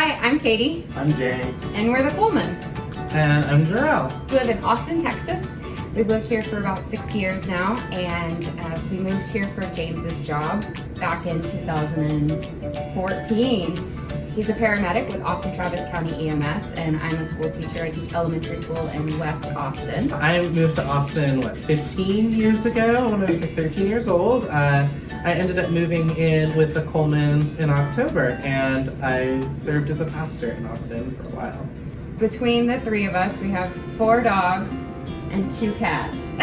Hi, I'm Katie. I'm James. And we're the Colemans. And I'm Jarrell. We live in Austin, Texas. We've lived here for about 6 years now, and we moved here for James's job back in 2014. He's a paramedic with Austin Travis County EMS, and I'm a school teacher. I teach elementary school in West Austin. I moved to Austin, 15 years ago when I was 13 years old. I ended up moving in with the Colemans in October, and I served as a pastor in Austin for a while. Between the three of us, we have 4 dogs and 2 cats.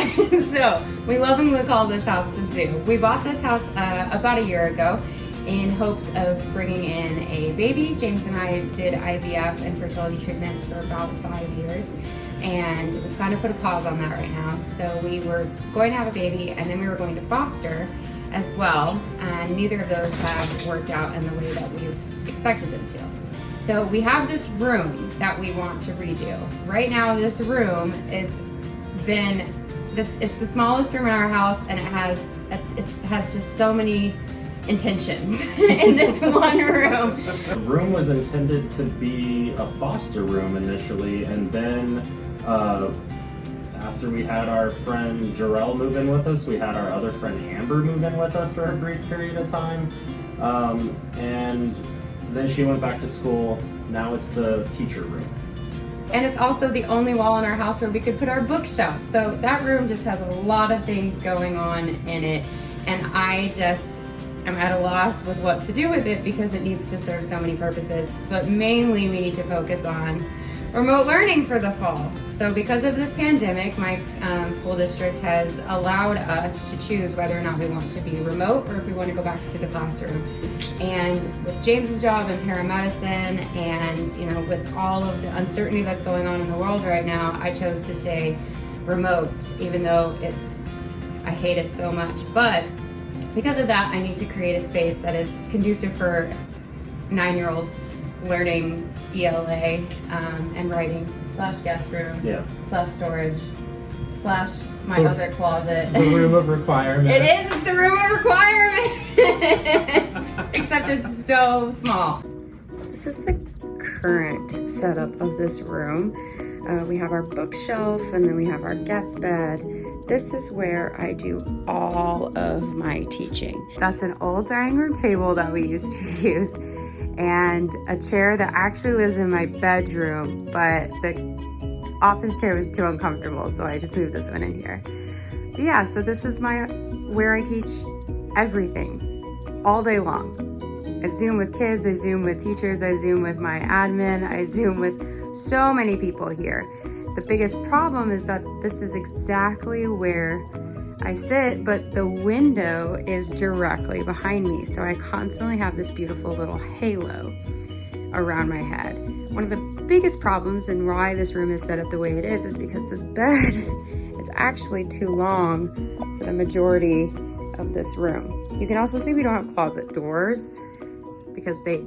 So we lovingly call this house the zoo. We bought this house about a year ago in hopes of bringing in a baby. James and I did IVF and fertility treatments for about 5 years, and we've kind of put a pause on that right now. So we were going to have a baby, and then we were going to foster as well, and neither of those have worked out in the way that we've expected them to. So we have this room that we want to redo. Right now, this room it's the smallest room in our house, and it has just so many intentions in this one room. The room was intended to be a foster room initially, and then after we had our friend Jarrell move in with us, we had our other friend Amber move in with us for a brief period of time, and then she went back to school. Now it's the teacher room. And it's also the only wall in our house where we could put our bookshelf. So that room just has a lot of things going on in it, and I'm at a loss with what to do with it because it needs to serve so many purposes. But mainly we need to focus on remote learning for the fall. So because of this pandemic, my school district has allowed us to choose whether or not we want to be remote or if we want to go back to the classroom. And with James's job in paramedicine and with all of the uncertainty that's going on in the world right now, I chose to stay remote, even though I hate it so much. But because of that, I need to create a space that is conducive for 9-year-olds learning ELA and writing / guest room / storage / my other closet. The room of requirement. It's the room of requirement, except it's so small. This is the current setup of this room. We have our bookshelf, and then we have our guest bed. This is where I do all of my teaching. That's an old dining room table that we used to use, and a chair that actually lives in my bedroom, but the office chair was too uncomfortable, so I just moved this one in here. But yeah, so this is where I teach everything all day long. I Zoom with kids, I Zoom with teachers, I Zoom with my admin, I Zoom with so many people here. The biggest problem is that this is exactly where I sit, but the window is directly behind me. So I constantly have this beautiful little halo around my head. One of the biggest problems and why this room is set up the way it is because this bed is actually too long for the majority of this room. You can also see we don't have closet doors because they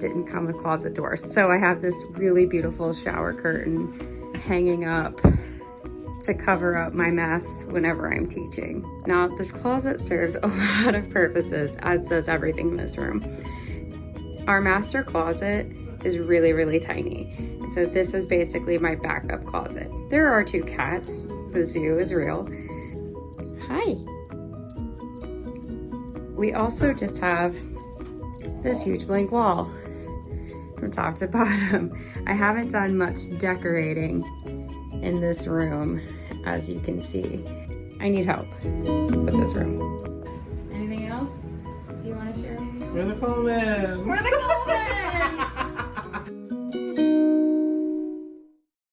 didn't come with closet doors. So I have this really beautiful shower curtain hanging up to cover up my mess whenever I'm teaching. Now, this closet serves a lot of purposes, as does everything in this room. Our master closet is really, really tiny. So this is basically my backup closet. There are 2 cats. The zoo is real. Hi. We also just have this huge blank wall from top to bottom. I haven't done much decorating in this room, as you can see. I need help with this room. Anything else? Do you want to share? We're the Colemans. We're the Colemans!